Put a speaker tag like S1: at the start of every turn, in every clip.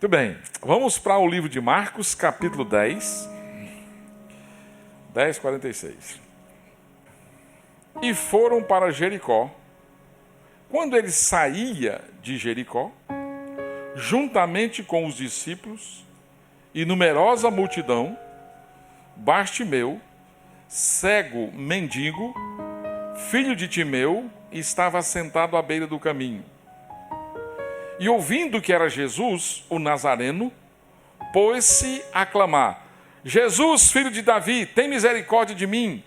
S1: Muito bem, vamos para o livro de Marcos, capítulo 10, 46. E foram para Jericó. Quando ele saía de Jericó, juntamente com os discípulos e numerosa multidão, Bartimeu, cego mendigo, filho de Timeu, estava sentado à beira do caminho. E ouvindo que era Jesus, o Nazareno, pôs-se a clamar: Jesus, filho de Davi, tem misericórdia de mim.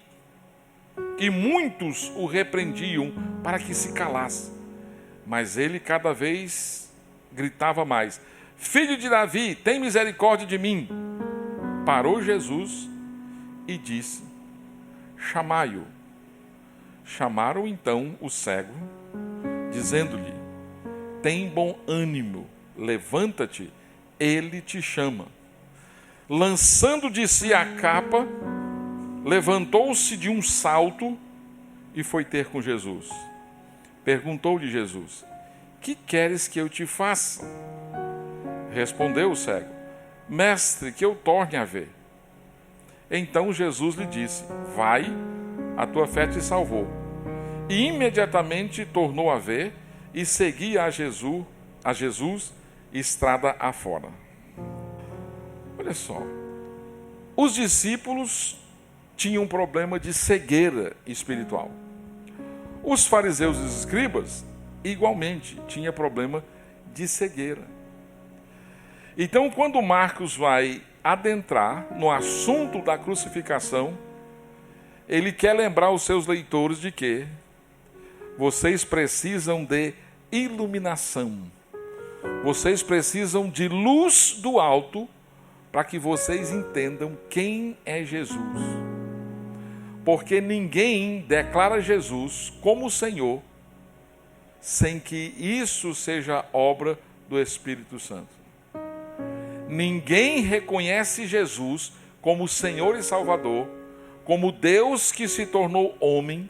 S1: E muitos o repreendiam para que se calasse. Mas ele cada vez gritava mais: Filho de Davi, tem misericórdia de mim. Parou Jesus e disse: Chamai-o. Chamaram então o cego, dizendo-lhe: Tem bom ânimo, levanta-te, ele te chama. Lançando de si a capa, levantou-se de um salto e foi ter com Jesus. Perguntou-lhe Jesus: Que queres que eu te faça? Respondeu o cego: Mestre, que eu torne a ver. Então Jesus lhe disse: Vai, a tua fé te salvou. E imediatamente tornou a ver e seguia a Jesus estrada afora. Olha só, os discípulos tinham um problema de cegueira espiritual. Os fariseus e os escribas, igualmente, tinham problema de cegueira. Então, quando Marcos vai adentrar no assunto da crucificação, ele quer lembrar os seus leitores de que vocês precisam de iluminação. Vocês precisam de luz do alto para que vocês entendam quem é Jesus. Porque ninguém declara Jesus como Senhor sem que isso seja obra do Espírito Santo. Ninguém reconhece Jesus como Senhor e Salvador, como Deus que se tornou homem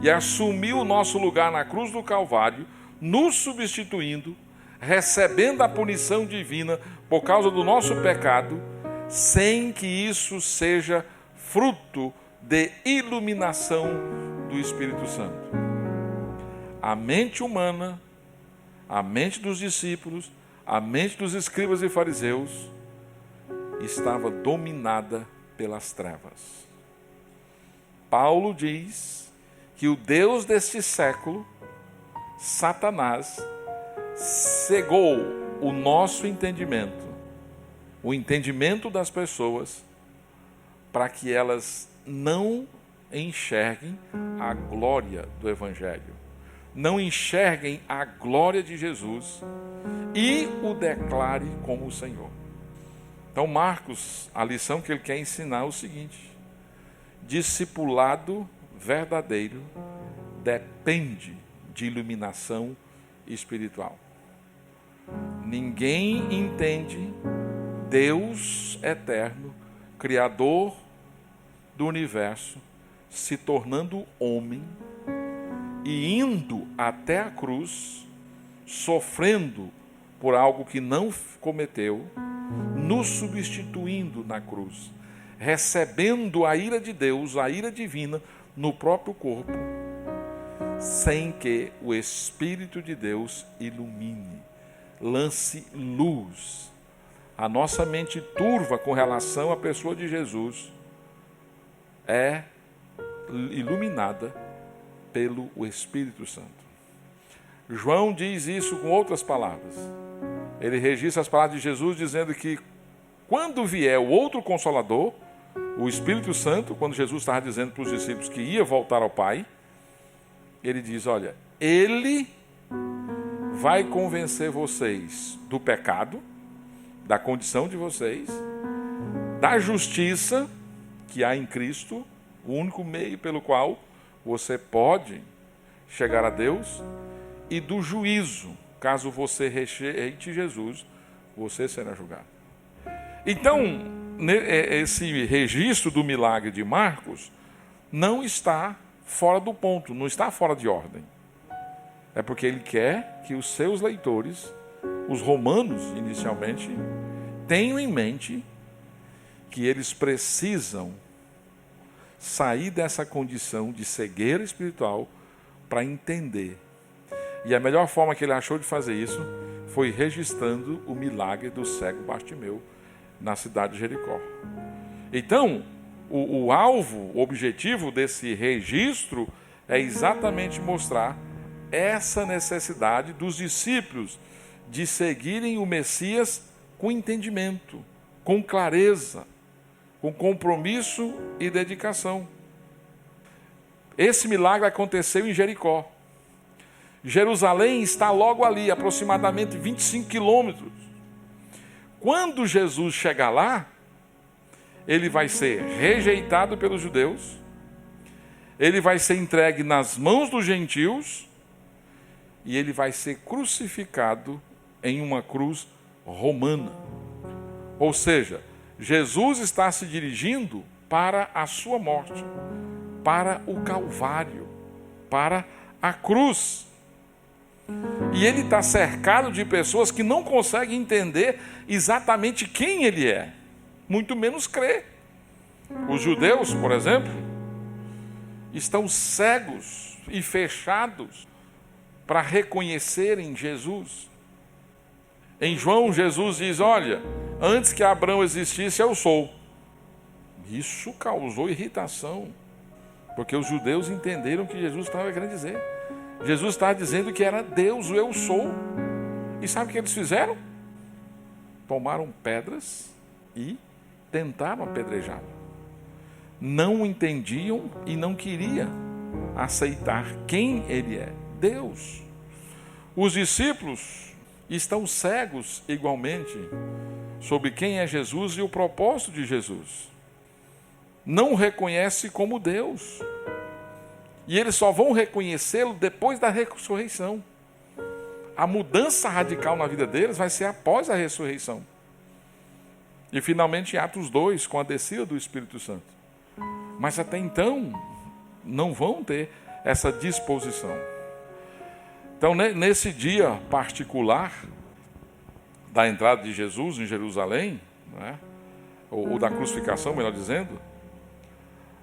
S1: e assumiu o nosso lugar na cruz do Calvário, nos substituindo, recebendo a punição divina por causa do nosso pecado, sem que isso seja fruto de iluminação do Espírito Santo. A mente humana, a mente dos discípulos, a mente dos escribas e fariseus estava dominada pelas trevas. Paulo diz que o Deus deste século, Satanás, cegou o nosso entendimento, o entendimento das pessoas, para que elas não enxerguem a glória do Evangelho, não enxerguem a glória de Jesus e o declare como o Senhor. Então, Marcos, a lição que ele quer ensinar é o seguinte: discipulado verdadeiro depende de iluminação espiritual. Ninguém entende Deus eterno, Criador do universo, se tornando homem e indo até a cruz, sofrendo por algo que não cometeu, nos substituindo na cruz, recebendo a ira de Deus, a ira divina, no próprio corpo, sem que o Espírito de Deus ilumine, lance luz. A nossa mente turva com relação à pessoa de Jesus é iluminada pelo Espírito Santo. João diz isso com outras palavras. Ele registra as palavras de Jesus dizendo que quando vier o outro Consolador, o Espírito Santo, quando Jesus estava dizendo para os discípulos que ia voltar ao Pai, ele diz: olha, ele vai convencer vocês do pecado, da condição de vocês, da justiça que há em Cristo, o único meio pelo qual você pode chegar a Deus, e do juízo, caso você rejeite Jesus, você será julgado. Então, esse registro do milagre de Marcos não está fora do ponto, não está fora de ordem. É porque ele quer que os seus leitores os romanos, inicialmente, tenham em mente que eles precisam sair dessa condição de cegueira espiritual para entender. E a melhor forma que ele achou de fazer isso foi registrando o milagre do cego Bartimeu na cidade de Jericó. Então, o alvo, o objetivo desse registro é exatamente mostrar essa necessidade dos discípulos de seguirem o Messias com entendimento, com clareza, com compromisso e dedicação. Esse milagre aconteceu em Jericó. Jerusalém está logo ali, aproximadamente 25 quilômetros. Quando Jesus chegar lá, ele vai ser rejeitado pelos judeus, ele vai ser entregue nas mãos dos gentios e ele vai ser crucificado em uma cruz romana. Ou seja, Jesus está se dirigindo para a sua morte, para o Calvário, para a cruz. E ele está cercado de pessoas que não conseguem entender exatamente quem ele é, muito menos crer. Os judeus, por exemplo, estão cegos e fechados para reconhecerem Jesus. Em João, Jesus diz: olha, antes que Abraão existisse, eu sou. Isso causou irritação, porque os judeus entenderam que Jesus estava querendo dizer. Jesus estava dizendo que era Deus, o eu sou. E sabe o que eles fizeram? Tomaram pedras e tentaram apedrejá-lo. Não entendiam e não queriam aceitar quem ele é, Deus. Os discípulos estão cegos igualmente sobre quem é Jesus e o propósito de Jesus. Não o reconhece como Deus. E eles só vão reconhecê-lo depois da ressurreição. A mudança radical na vida deles vai ser após a ressurreição. E finalmente em Atos 2, com a descida do Espírito Santo. Mas até então, não vão ter essa disposição. Então, nesse dia particular da entrada de Jesus em Jerusalém, né, ou da crucificação, melhor dizendo,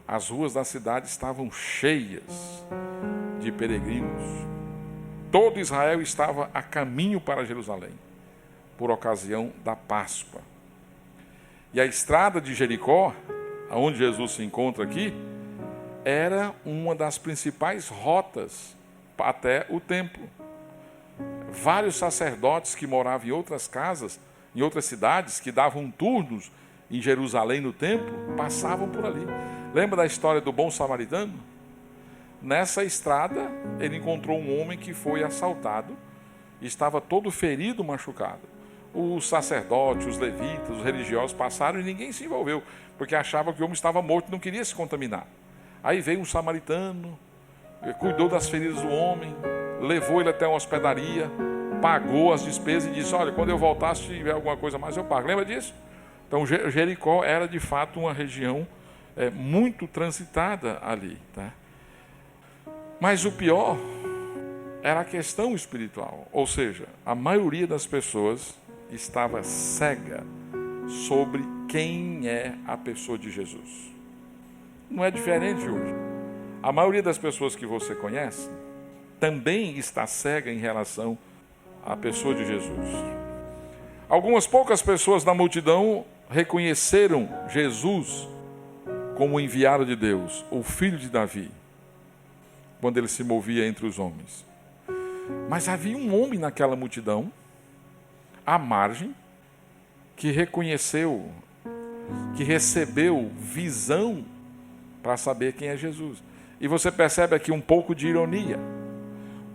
S1: as ruas da cidade estavam cheias de peregrinos. Todo Israel estava a caminho para Jerusalém, por ocasião da Páscoa. E a estrada de Jericó, onde Jesus se encontra aqui, era uma das principais rotas até o templo. Vários sacerdotes que moravam em outras casas, em outras cidades, que davam turnos em Jerusalém no templo, passavam por ali. Lembra da história do bom samaritano? Nessa estrada, ele encontrou um homem que foi assaltado, estava todo ferido, machucado. Os sacerdotes, os levitas, os religiosos passaram e ninguém se envolveu, porque achava que o homem estava morto e não queria se contaminar. Aí veio um samaritano, cuidou das feridas do homem, levou ele até uma hospedaria, pagou as despesas e disse: olha, quando eu voltar, se tiver alguma coisa mais, eu pago. Lembra disso? Então Jericó era de fato uma região muito transitada ali, tá? Mas o pior era a questão espiritual, ou seja, a maioria das pessoas estava cega sobre quem é a pessoa de Jesus. Não é diferente hoje. A maioria das pessoas que você conhece também está cega em relação à pessoa de Jesus. Algumas poucas pessoas da multidão reconheceram Jesus como o enviado de Deus, o filho de Davi, quando ele se movia entre os homens. Mas havia um homem naquela multidão, à margem, que reconheceu, que recebeu visão para saber quem é Jesus. E você percebe aqui um pouco de ironia.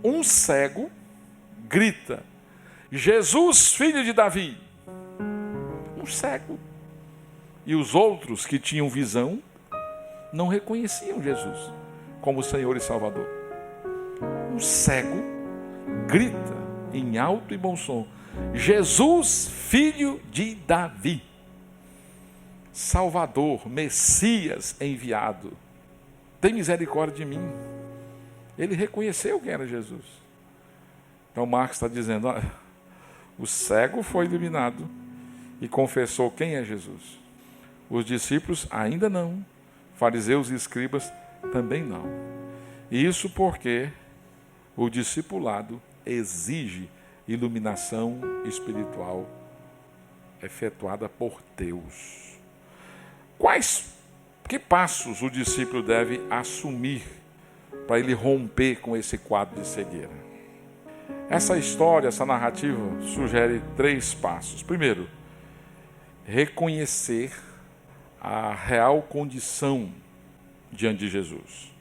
S1: Um cego grita: Jesus, filho de Davi. Um cego. E os outros que tinham visão não reconheciam Jesus como Senhor e Salvador. Um cego grita em alto e bom som: Jesus, filho de Davi. Salvador, Messias enviado. Tem misericórdia de mim. Ele reconheceu quem era Jesus. Então Marcos está dizendo: olha, O cego foi iluminado e confessou quem é Jesus. Os discípulos ainda não. Fariseus e escribas também não. E isso porque o discipulado exige iluminação espiritual efetuada por Deus. Que passos o discípulo deve assumir para ele romper com esse quadro de cegueira? Essa história, essa narrativa, sugere 3 passos. Primeiro, reconhecer a real condição diante de Jesus.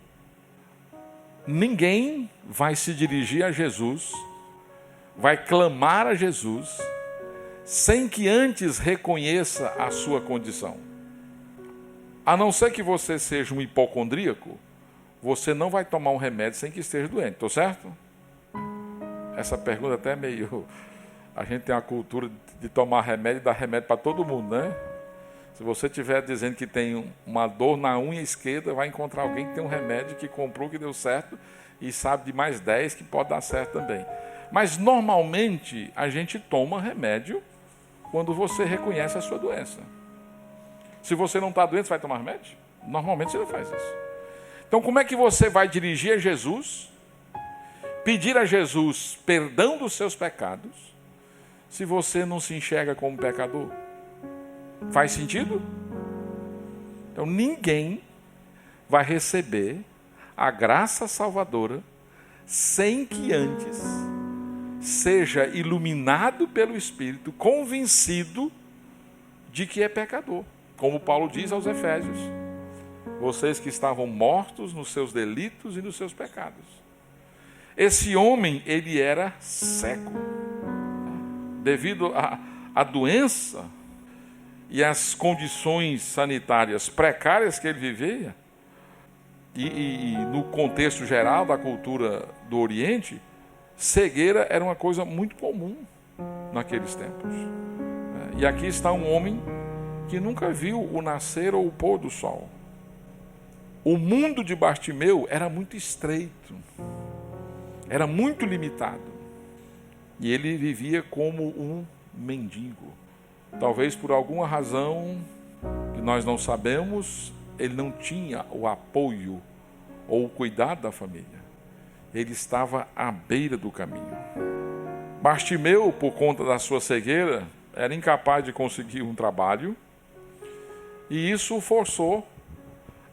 S1: Ninguém vai se dirigir a Jesus, vai clamar a Jesus, sem que antes reconheça a sua condição. A não ser que você seja um hipocondríaco, você não vai tomar um remédio sem que esteja doente, estou certo? Essa pergunta até é meio... A gente tem uma cultura de tomar remédio e dar remédio para todo mundo, né? Se você estiver dizendo que tem uma dor na unha esquerda, vai encontrar alguém que tem um remédio que comprou, que deu certo, e sabe de mais 10 que pode dar certo também. Mas normalmente a gente toma remédio quando você reconhece a sua doença. Se você não está doente, você vai tomar remédio? Normalmente você não faz isso. Então como é que você vai dirigir a Jesus, pedir a Jesus perdão dos seus pecados, se você não se enxerga como pecador? Faz sentido? Então ninguém vai receber a graça salvadora sem que antes seja iluminado pelo Espírito, convencido de que é pecador. Como Paulo diz aos Efésios: vocês que estavam mortos nos seus delitos e nos seus pecados. Esse homem, ele era cego. Devido à doença e às condições sanitárias precárias que ele vivia, e no contexto geral da cultura do Oriente, cegueira era uma coisa muito comum naqueles tempos. E aqui está um homem que nunca viu o nascer ou o pôr do sol. O mundo de Bartimeu era muito estreito, era muito limitado. E ele vivia como um mendigo. Talvez por alguma razão que nós não sabemos, ele não tinha o apoio ou o cuidado da família. Ele estava à beira do caminho. Bartimeu, por conta da sua cegueira, era incapaz de conseguir um trabalho, e isso o forçou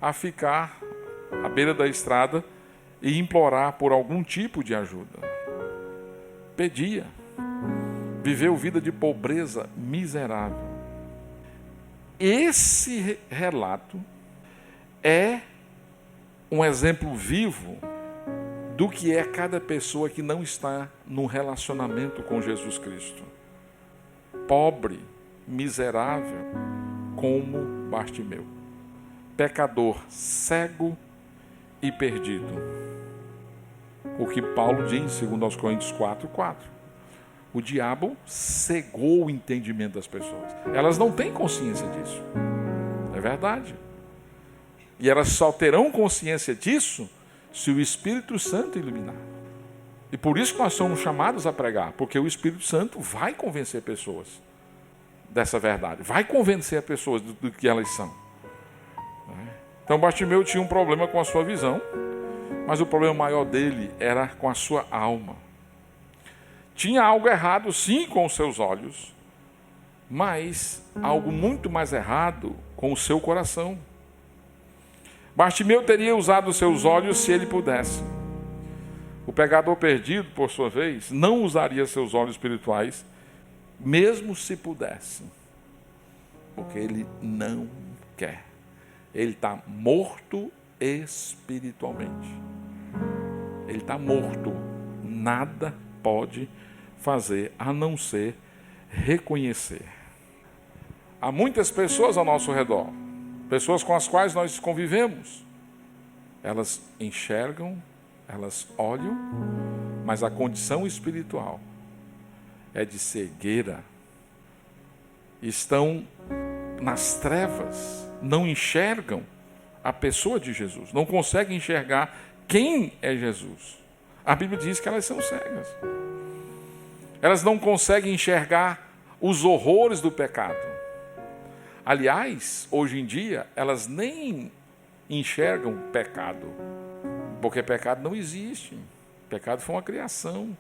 S1: a ficar à beira da estrada e implorar por algum tipo de ajuda. Pedia. Viveu vida de pobreza miserável. Esse relato é um exemplo vivo do que é cada pessoa que não está num relacionamento com Jesus Cristo. Pobre, miserável, como Bartimeu. Pecador, cego e perdido. O que Paulo diz, segundo aos Coríntios 4:4. O diabo cegou o entendimento das pessoas. Elas não têm consciência disso. É verdade. E elas só terão consciência disso se o Espírito Santo iluminar. E por isso que nós somos chamados a pregar, porque o Espírito Santo vai convencer pessoas dessa verdade, vai convencer as pessoas do que elas são. Então Bartimeu tinha um problema com a sua visão, mas o problema maior dele era com a sua alma. Tinha algo errado, sim, com os seus olhos, mas algo muito mais errado com o seu coração. Bartimeu teria usado os seus olhos se ele pudesse. O pecador perdido, por sua vez, não usaria seus olhos espirituais, mesmo se pudesse, porque ele não quer. Ele está morto espiritualmente. Ele está morto. Nada pode fazer a não ser reconhecer. Há muitas pessoas ao nosso redor, pessoas com as quais nós convivemos. Elas enxergam, elas olham, mas a condição espiritual é de cegueira. Estão nas trevas, não enxergam a pessoa de Jesus, não conseguem enxergar quem é Jesus. A Bíblia diz que elas são cegas. Elas não conseguem enxergar os horrores do pecado. Aliás, hoje em dia, elas nem enxergam pecado, porque pecado não existe. Pecado foi uma criação,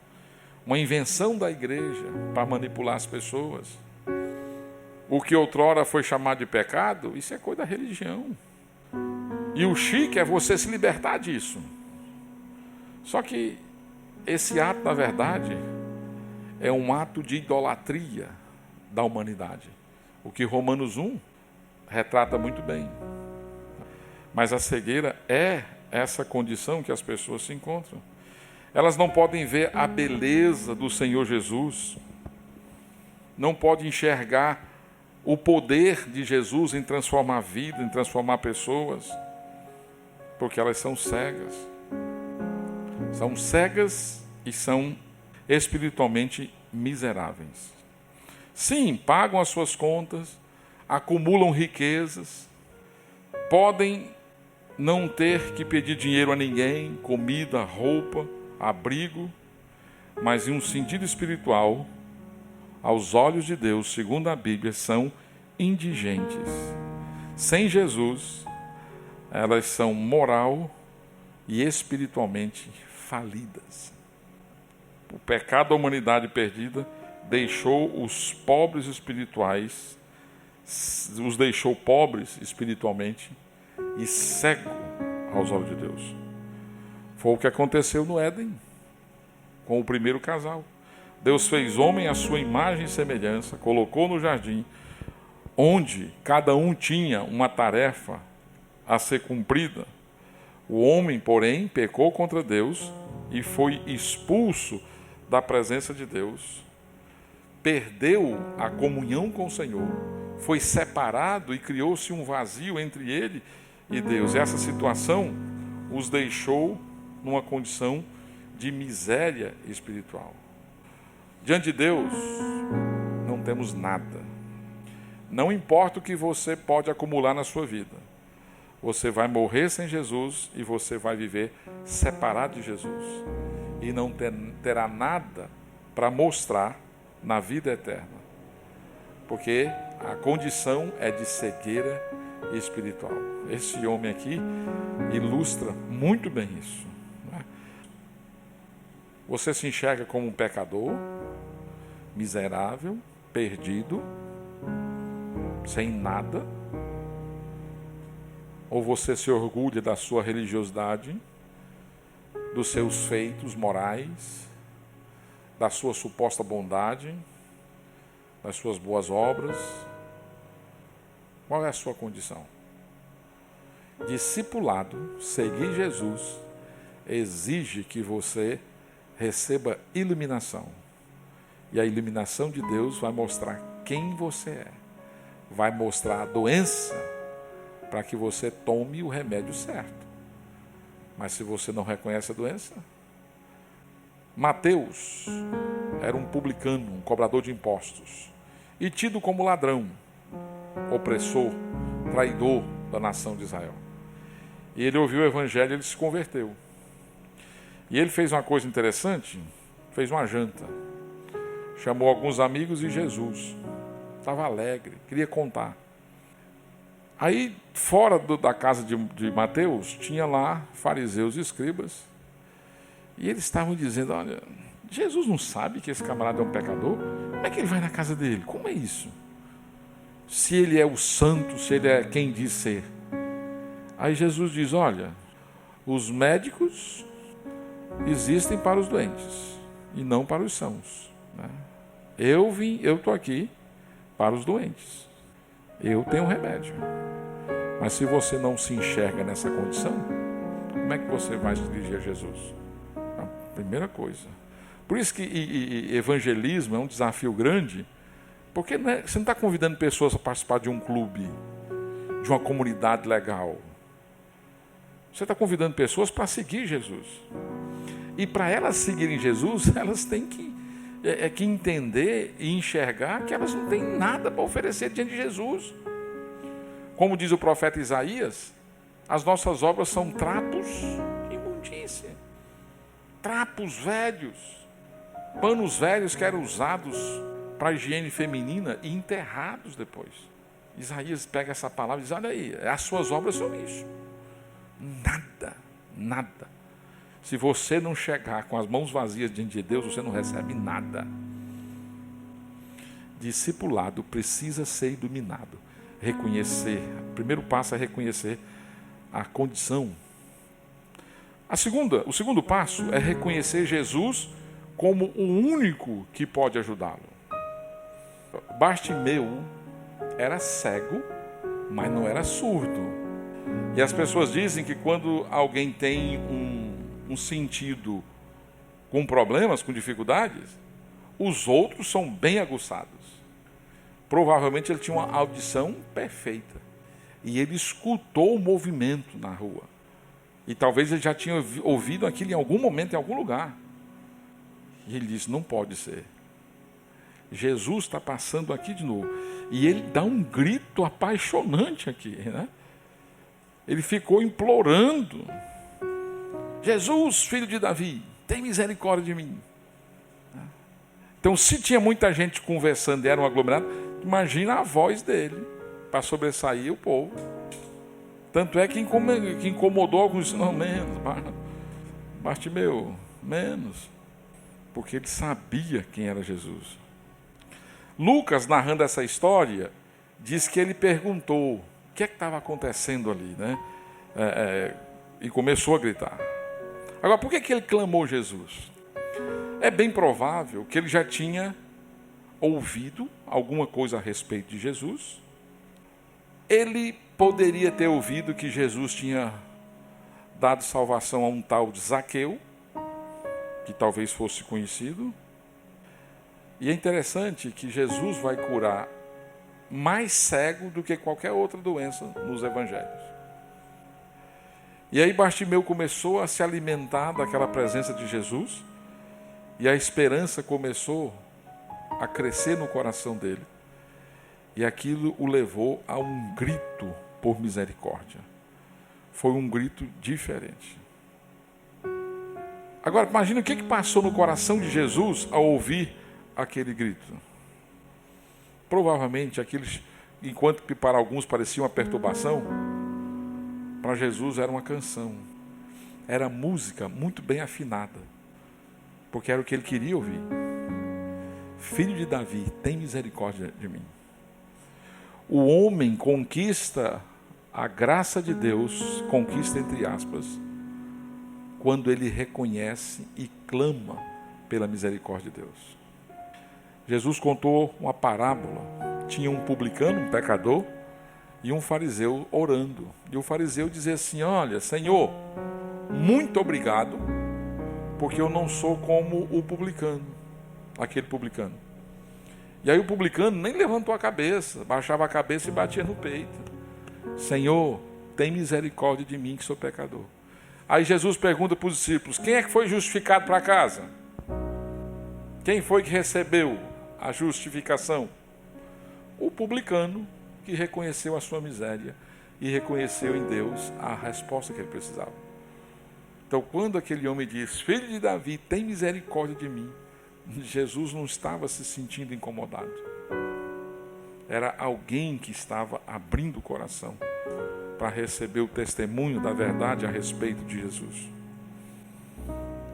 S1: uma invenção da igreja para manipular as pessoas. O que outrora foi chamado de pecado, isso é coisa da religião. E o chique é você se libertar disso. Só que esse ato, na verdade, é um ato de idolatria da humanidade. O que Romanos 1 retrata muito bem. Mas a cegueira é essa condição que as pessoas se encontram. Elas não podem ver a beleza do Senhor Jesus, não podem enxergar o poder de Jesus em transformar a vida, em transformar pessoas, porque elas são cegas. São cegas e são espiritualmente miseráveis. Sim, pagam as suas contas, acumulam riquezas, podem não ter que pedir dinheiro a ninguém, comida, roupa, abrigo, mas em um sentido espiritual, aos olhos de Deus, segundo a Bíblia, são indigentes. Sem Jesus, elas são moral e espiritualmente falidas. O pecado da humanidade perdida deixou os pobres espirituais, os deixou pobres espiritualmente e cego aos olhos de Deus. Foi o que aconteceu no Éden, com o primeiro casal. Deus fez homem à sua imagem e semelhança, colocou no jardim, onde cada um tinha uma tarefa a ser cumprida. O homem, porém, pecou contra Deus e foi expulso da presença de Deus. Perdeu a comunhão com o Senhor, foi separado e criou-se um vazio entre ele e Deus. Essa situação os deixou numa condição de miséria espiritual. Diante de Deus, não temos nada. Não importa o que você pode acumular na sua vida. Você vai morrer sem Jesus e você vai viver separado de Jesus. E não terá nada para mostrar na vida eterna. Porque a condição é de cegueira espiritual. Esse homem aqui ilustra muito bem isso. Né? Você se enxerga como um pecador, miserável, perdido, sem nada? Ou você se orgulha da sua religiosidade, dos seus feitos morais, da sua suposta bondade, das suas boas obras? Qual é a sua condição? Discipulado, seguir Jesus, exige que você receba iluminação. E a iluminação de Deus vai mostrar quem você é. Vai mostrar a doença para que você tome o remédio certo. Mas se você não reconhece a doença... Mateus era um publicano, um cobrador de impostos, e tido como ladrão, opressor, traidor da nação de Israel. E ele ouviu o evangelho e ele se converteu. E ele fez uma coisa interessante, fez uma janta. Chamou alguns amigos e Jesus. Estava alegre, queria contar. Aí, fora da casa de Mateus, tinha lá fariseus e escribas. E eles estavam dizendo, olha, Jesus não sabe que esse camarada é um pecador? Como é que ele vai na casa dele? Como é isso? Se ele é o santo, se ele é quem diz ser. Aí Jesus diz, olha, os médicos existem para os doentes e não para os sãos. Né? Eu estou aqui para os doentes. Eu tenho remédio. Mas se você não se enxerga nessa condição, como é que você vai se dirigir a Jesus? Primeira coisa. Por isso que evangelismo é um desafio grande, porque você não está convidando pessoas a participar de um clube, de uma comunidade legal. Você está convidando pessoas para seguir Jesus. E para elas seguirem Jesus, elas têm que entender e enxergar que elas não têm nada para oferecer diante de Jesus. Como diz o profeta Isaías, as nossas obras são trapos de imundícia. Trapos velhos. panos velhos que eram usados para a higiene feminina e enterrados depois. Isaías pega essa palavra e diz: olha aí, as suas obras são isso. Nada. Se você não chegar com as mãos vazias diante de Deus, você não recebe nada. Discipulado precisa ser iluminado. Reconhecer. O primeiro passo é reconhecer a condição. O segundo passo é reconhecer Jesus como o único que pode ajudá-lo. Bartimeu era cego, mas não era surdo. E as pessoas dizem que quando alguém tem um sentido com problemas, com dificuldades, os outros são bem aguçados. Provavelmente ele tinha uma audição perfeita. E ele escutou o movimento na rua. E talvez ele já tinha ouvido aquilo em algum momento, em algum lugar. E ele disse: não pode ser. Jesus está passando aqui de novo. E ele dá um grito apaixonante aqui, né? Ele ficou implorando: Jesus, filho de Davi, tem misericórdia de mim. Então, se tinha muita gente conversando e era um aglomerado, imagina a voz dele para sobressair o povo. Tanto é que incomodou alguns. Não, menos, Bartimeu, menos. Porque ele sabia quem era Jesus. Lucas, narrando essa história, diz que ele perguntou o que é que estava acontecendo ali, né? E começou a gritar. Agora, por que ele clamou Jesus? É bem provável que ele já tinha ouvido alguma coisa a respeito de Jesus. Ele poderia ter ouvido que Jesus tinha dado salvação a um tal de Zaqueu, que talvez fosse conhecido. E é interessante que Jesus vai curar mais cego do que qualquer outra doença nos evangelhos. E aí Bartimeu começou a se alimentar daquela presença de Jesus, e a esperança começou a crescer no coração dele. E aquilo o levou a um grito por misericórdia. Foi um grito diferente. Agora, imagina o que passou no coração de Jesus ao ouvir aquele grito. Provavelmente, enquanto que para alguns parecia uma perturbação, para Jesus era uma canção. Era música muito bem afinada, porque era o que ele queria ouvir. Filho de Davi, tem misericórdia de mim. O homem conquista a graça de Deus, conquista entre aspas, quando ele reconhece e clama pela misericórdia de Deus. Jesus contou uma parábola. Tinha um publicano, um pecador, e um fariseu orando. E o fariseu dizia assim: olha, Senhor, muito obrigado, porque eu não sou como o publicano, aquele publicano. E aí o publicano nem levantou a cabeça, baixava a cabeça e batia no peito: Senhor, tem misericórdia de mim que sou pecador. Aí Jesus pergunta para os discípulos: quem é que foi justificado para casa? Quem foi que recebeu a justificação? O publicano, que reconheceu a sua miséria e reconheceu em Deus a resposta que ele precisava. Então, quando aquele homem diz: filho de Davi, tem misericórdia de mim, Jesus não estava se sentindo incomodado. Era alguém que estava abrindo o coração para receber o testemunho da verdade a respeito de Jesus.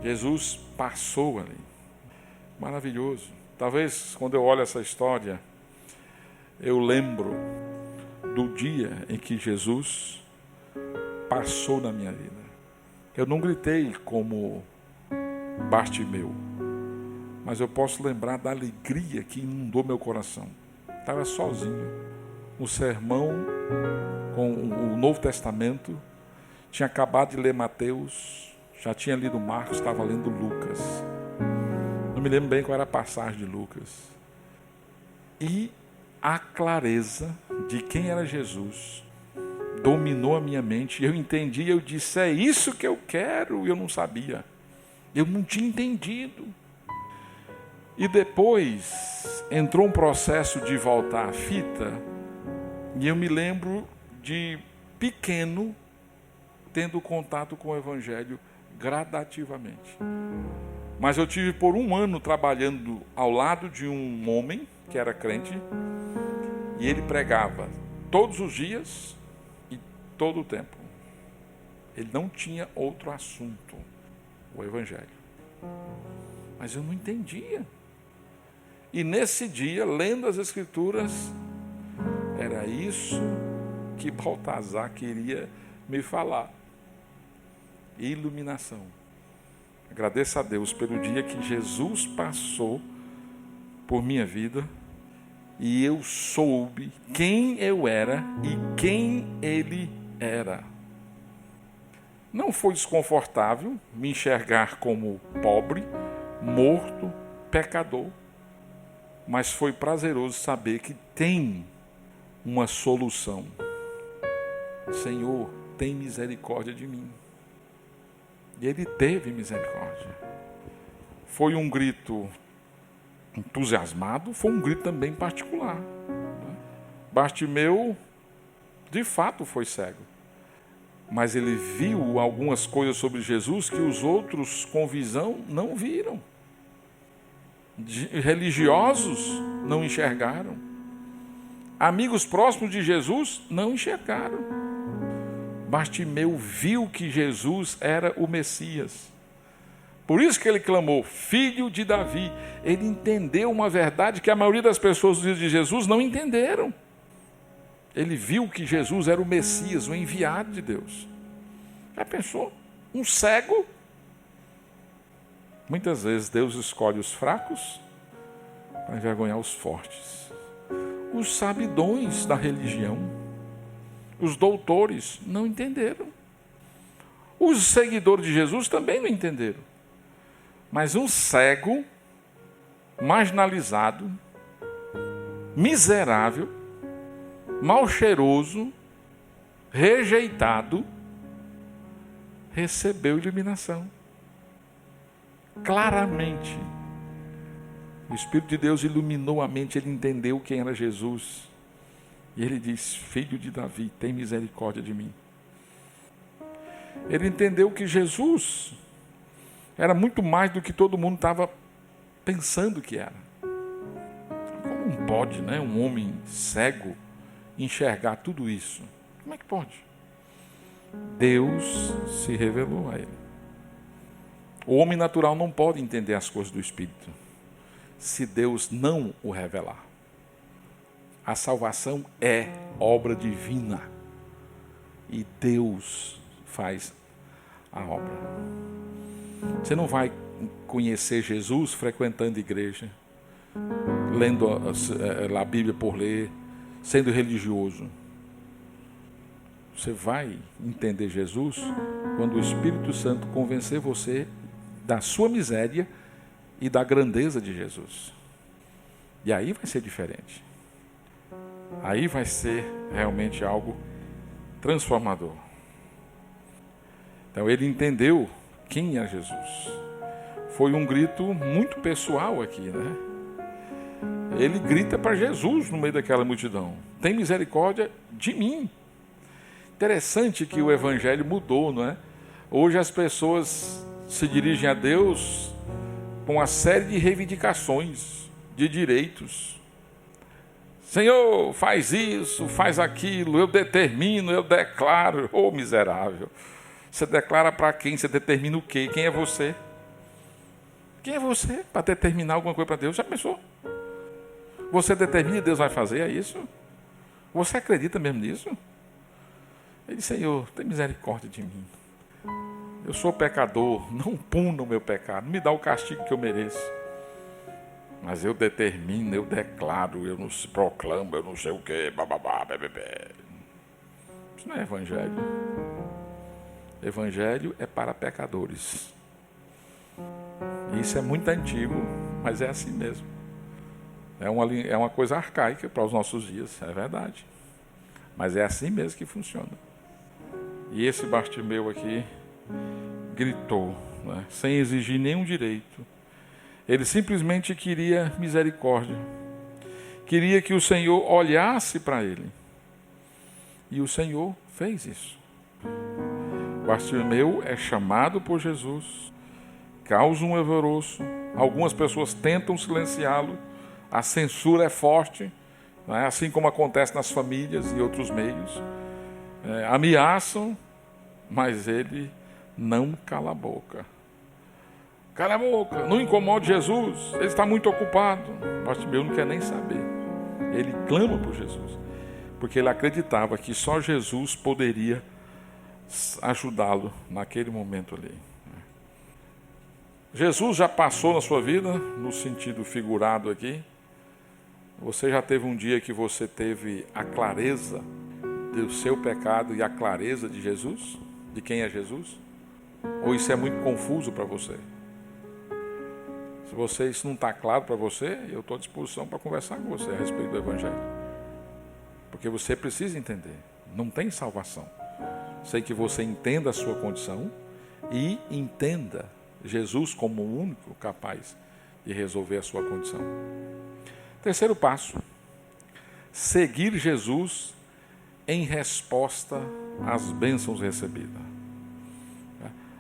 S1: Jesus passou ali. Maravilhoso. Talvez quando eu olho essa história, eu lembro do dia em que Jesus passou na minha vida. Eu não gritei como Bartimeu, mas eu posso lembrar da alegria que inundou meu coração. Estava sozinho. O sermão com o Novo Testamento, tinha acabado de ler Mateus, já tinha lido Marcos, estava lendo Lucas. Não me lembro bem qual era a passagem de Lucas. E a clareza de quem era Jesus dominou a minha mente. Eu entendi, eu disse: é isso que eu quero. E eu não sabia. Eu não tinha entendido. E depois entrou um processo de voltar à fita, e eu me lembro de pequeno tendo contato com o Evangelho gradativamente. Mas eu tive por 1 ano trabalhando ao lado de um homem que era crente, e ele pregava todos os dias e todo o tempo. Ele não tinha outro assunto, o Evangelho. Mas eu não entendia. E nesse dia, lendo as Escrituras, era isso que Baltazar queria me falar. Iluminação. Agradeço a Deus pelo dia que Jesus passou por minha vida e eu soube quem eu era e quem Ele era. Não foi desconfortável me enxergar como pobre, morto, pecador, mas foi prazeroso saber que tem uma solução. Senhor, tem misericórdia de mim. E Ele teve misericórdia. Foi um grito entusiasmado, foi um grito também particular. Bartimeu, de fato, foi cego. Mas ele viu algumas coisas sobre Jesus que os outros com visão não viram. Religiosos não enxergaram. Amigos próximos de Jesus não enxergaram. Bartimeu viu que Jesus era o Messias. Por isso que ele clamou, Filho de Davi. Ele entendeu uma verdade que a maioria das pessoas dos dias de Jesus não entenderam. Ele viu que Jesus era o Messias, o enviado de Deus. Já pensou? Um cego? Muitas vezes Deus escolhe os fracos para envergonhar os fortes. Os sabidões da religião, os doutores, não entenderam. Os seguidores de Jesus também não entenderam. Mas um cego, marginalizado, miserável, mal cheiroso, rejeitado, recebeu iluminação. Claramente. O Espírito de Deus iluminou a mente, ele entendeu quem era Jesus. E ele diz, Filho de Davi, tem misericórdia de mim. Ele entendeu que Jesus era muito mais do que todo mundo estava pensando que era. Como pode, um homem cego enxergar tudo isso? Como é que pode? Deus se revelou a ele. O homem natural não pode entender as coisas do Espírito se Deus não o revelar. A salvação é obra divina e Deus faz a obra. Você não vai conhecer Jesus frequentando igreja, lendo a Bíblia por ler, sendo religioso. Você vai entender Jesus quando o Espírito Santo convencer você da sua miséria e da grandeza de Jesus. E aí vai ser diferente. Aí vai ser realmente algo transformador. Então ele entendeu quem é Jesus. Foi um grito muito pessoal aqui, Ele grita para Jesus no meio daquela multidão. Tem misericórdia de mim. Interessante que o Evangelho mudou, Hoje as pessoas se dirigem a Deus com uma série de reivindicações, de direitos. Senhor, faz isso, faz aquilo, eu determino, eu declaro. Ô miserável, você declara para quem? Você determina o quê? Quem é você? Quem é você para determinar alguma coisa para Deus? Já pensou? Você determina e Deus vai fazer, é isso? Você acredita mesmo nisso? Ele disse, Senhor, tem misericórdia de mim. Eu sou pecador, não puna o meu pecado, não me dá o castigo que eu mereço. Mas eu determino, eu declaro, eu não proclamo, eu não sei o quê, bababá, bebê. Isso não é evangelho. Evangelho é para pecadores. Isso é muito antigo, mas é assim mesmo. É uma coisa arcaica para os nossos dias, é verdade. Mas é assim mesmo que funciona. E esse Bartimeu aqui gritou, sem exigir nenhum direito. Ele simplesmente queria misericórdia. Queria que o Senhor olhasse para ele. E o Senhor fez isso. Bartimeu é chamado por Jesus, causa um alvoroço, algumas pessoas tentam silenciá-lo, a censura é forte, não é? Assim como acontece nas famílias e outros meios. Ameaçam, mas ele não cala a boca. Cala a boca, não incomode Jesus, ele está muito ocupado. Bartimeu não quer nem saber. Ele clama por Jesus, porque ele acreditava que só Jesus poderia ajudá-lo naquele momento ali. Jesus já passou na sua vida, no sentido figurado aqui. Você já teve um dia que você teve a clareza do seu pecado e a clareza de Jesus? De quem é Jesus? Ou isso é muito confuso para você? Se isso não está claro para você, eu estou à disposição para conversar com você a respeito do Evangelho. Porque você precisa entender, não tem salvação. Sei que você entenda a sua condição e entenda Jesus como o único capaz de resolver a sua condição. Terceiro passo, seguir Jesus em resposta às bênçãos recebidas.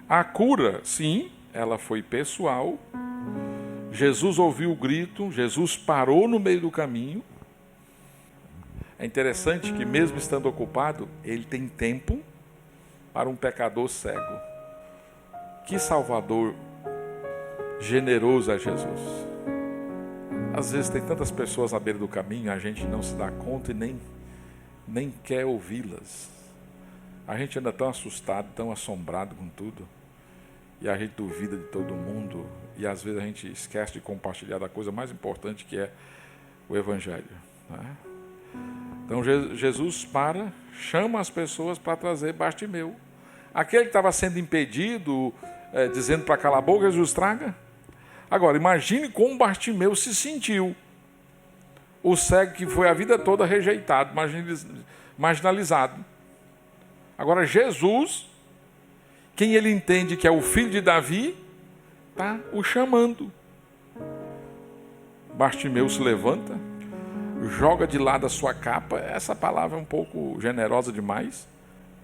S1: A cura, sim, ela foi pessoal. Jesus ouviu o grito, Jesus parou no meio do caminho. É interessante que mesmo estando ocupado, ele tem tempo para um pecador cego. Que Salvador generoso é Jesus. Às vezes tem tantas pessoas à beira do caminho, a gente não se dá conta e nem quer ouvi-las. A gente anda tão assustado, tão assombrado com tudo, e a gente duvida de todo mundo, e às vezes a gente esquece de compartilhar da coisa mais importante, que é o Evangelho, né? Então Jesus chama as pessoas para trazer Bartimeu. Aquele que estava sendo impedido, dizendo para calar a boca, Jesus traga. Agora, imagine como Bartimeu se sentiu. O cego que foi a vida toda rejeitado, marginalizado. Agora, Jesus, quem ele entende que é o filho de Davi, está o chamando. Bartimeu se levanta, joga de lado a sua capa. Essa palavra é um pouco generosa demais.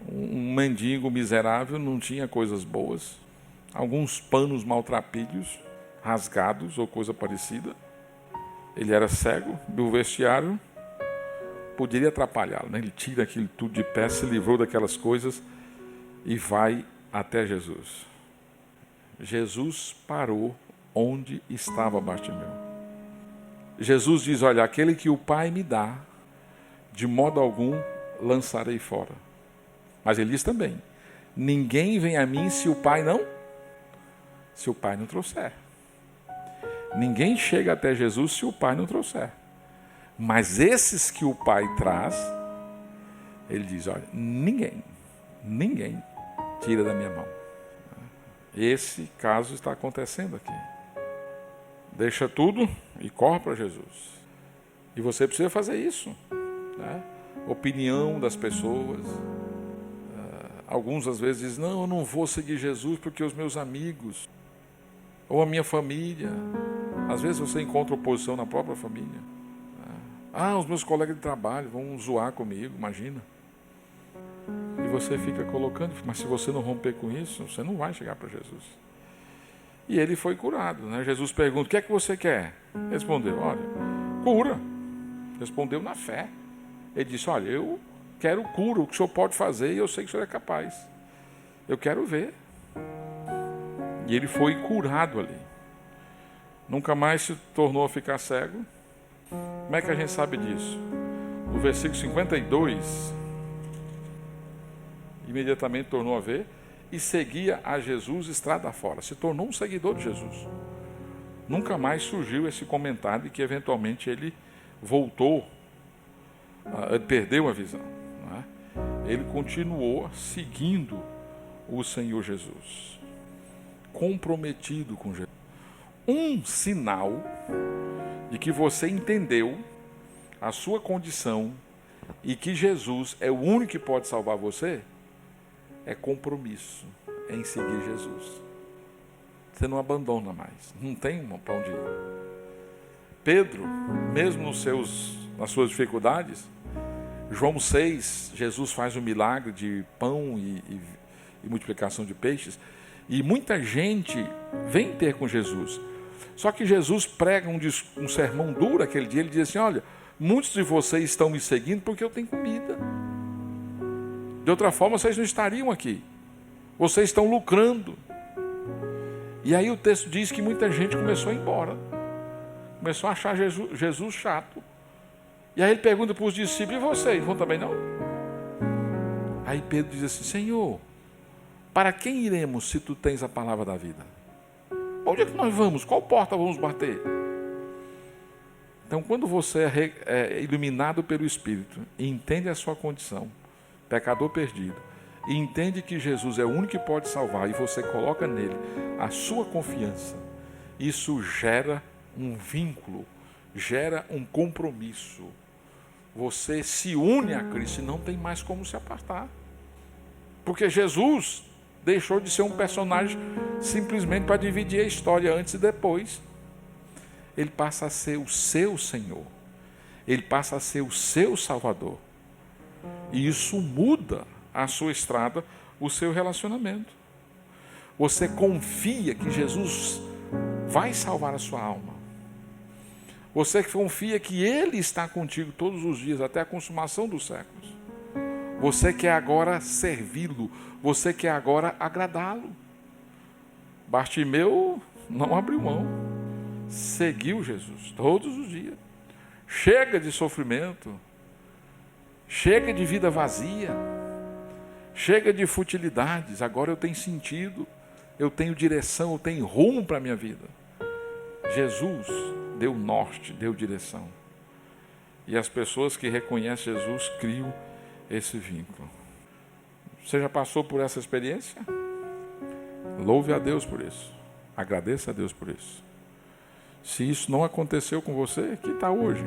S1: Um mendigo miserável não tinha coisas boas. Alguns panos maltrapilhos, rasgados ou coisa parecida. Ele era cego, do vestiário poderia atrapalhá-lo, né? Ele tira aquilo tudo de pé, se livrou daquelas coisas e vai até Jesus. Jesus parou onde estava Bartimeu. Jesus diz: olha, aquele que o Pai me dá, de modo algum lançarei fora. Mas ele diz também: ninguém vem a mim se o Pai não trouxer. Ninguém chega até Jesus se o Pai não trouxer. Mas esses que o Pai traz, ele diz: olha, ninguém tira da minha mão. Esse caso está acontecendo aqui. Deixa tudo e corre para Jesus. E você precisa fazer isso, né? Opinião das pessoas. Alguns às vezes dizem: não, eu não vou seguir Jesus porque os meus amigos ou a minha família. Às vezes você encontra oposição na própria família. Os meus colegas de trabalho vão zoar comigo, imagina. E você fica colocando, mas se você não romper com isso, você não vai chegar para Jesus. E ele foi curado, né? Jesus pergunta: o que é que você quer? Respondeu: olha, cura. Respondeu na fé. Ele disse: olha, eu quero cura, o que o senhor pode fazer, e eu sei que o senhor é capaz. Eu quero ver. E ele foi curado ali. Nunca mais se tornou a ficar cego. Como é que a gente sabe disso? No versículo 52, imediatamente tornou a ver e seguia a Jesus estrada fora. Se tornou um seguidor de Jesus. Nunca mais surgiu esse comentário de que eventualmente ele voltou, perdeu a visão, não é? Ele continuou seguindo o Senhor Jesus, comprometido com Jesus. Um sinal de que você entendeu a sua condição e que Jesus é o único que pode salvar você, é compromisso em seguir Jesus. Você não abandona mais, não tem para onde ir. Pedro, mesmo nas suas dificuldades, João 6, Jesus faz um milagre de pão e multiplicação de peixes. E muita gente vem ter com Jesus. Só que Jesus prega um sermão duro aquele dia. Ele diz assim: olha, muitos de vocês estão me seguindo porque eu tenho comida. De outra forma, vocês não estariam aqui. Vocês estão lucrando. E aí o texto diz que muita gente começou a ir embora. Começou a achar Jesus chato. E aí ele pergunta para os discípulos: e vocês, vão também não? Aí Pedro diz assim: Senhor, para quem iremos se tu tens a palavra da vida? Onde é que nós vamos? Qual porta vamos bater? Então, quando você é iluminado pelo Espírito e entende a sua condição, pecador perdido, e entende que Jesus é o único que pode salvar, e você coloca nele a sua confiança, isso gera um vínculo, gera um compromisso. Você se une a Cristo e não tem mais como se apartar. Porque Jesus deixou de ser um personagem simplesmente para dividir a história antes e depois. Ele passa a ser o seu Senhor. Ele passa a ser o seu Salvador. E isso muda a sua estrada, o seu relacionamento. Você confia que Jesus vai salvar a sua alma. Você confia que Ele está contigo todos os dias, até a consumação dos séculos. Você quer agora servi-lo. Você quer agora agradá-lo. Bartimeu não abriu mão. Seguiu Jesus todos os dias. Chega de sofrimento. Chega de vida vazia. Chega de futilidades. Agora eu tenho sentido. Eu tenho direção. Eu tenho rumo para a minha vida. Jesus deu norte, deu direção. E as pessoas que reconhecem Jesus criam esse vínculo. Você já passou por essa experiência? Louve a Deus por isso. Agradeça a Deus por isso. Se isso não aconteceu com você, que está hoje?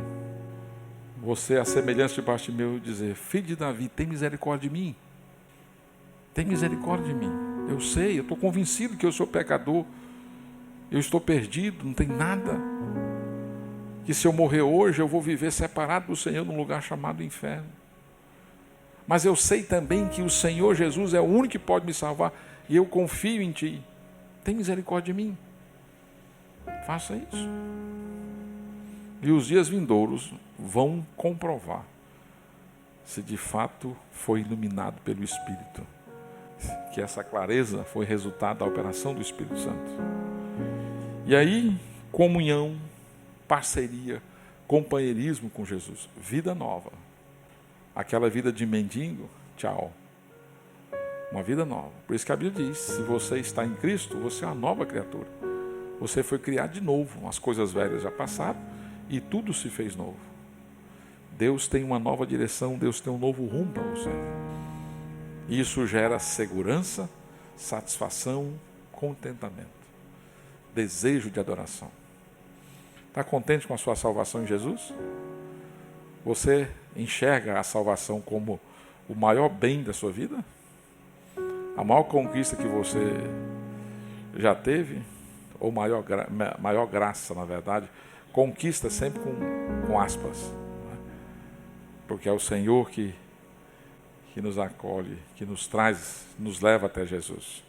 S1: Você, a semelhança de Bartimeu, dizer: filho de Davi, tem misericórdia de mim. Tem misericórdia de mim. Eu sei, eu estou convencido que eu sou pecador. Eu estou perdido, não tem nada. Que se eu morrer hoje, eu vou viver separado do Senhor num lugar chamado inferno. Mas eu sei também que o Senhor Jesus é o único que pode me salvar. E eu confio em Ti. Tem misericórdia de mim. Faça isso. E os dias vindouros vão comprovar se de fato foi iluminado pelo Espírito. Que essa clareza foi resultado da operação do Espírito Santo. E aí, comunhão, parceria, companheirismo com Jesus. Vida nova. Aquela vida de mendigo, tchau. Uma vida nova. Por isso que a Bíblia diz: se você está em Cristo, você é uma nova criatura. Você foi criado de novo. As coisas velhas já passaram e tudo se fez novo. Deus tem uma nova direção, Deus tem um novo rumo para você. E isso gera segurança, satisfação, contentamento, desejo de adoração. Está contente com a sua salvação em Jesus? Você enxerga a salvação como o maior bem da sua vida? A maior conquista que você já teve? Ou maior graça, na verdade? Conquista sempre com aspas. Né? Porque é o Senhor que nos acolhe, que nos traz, nos leva até Jesus.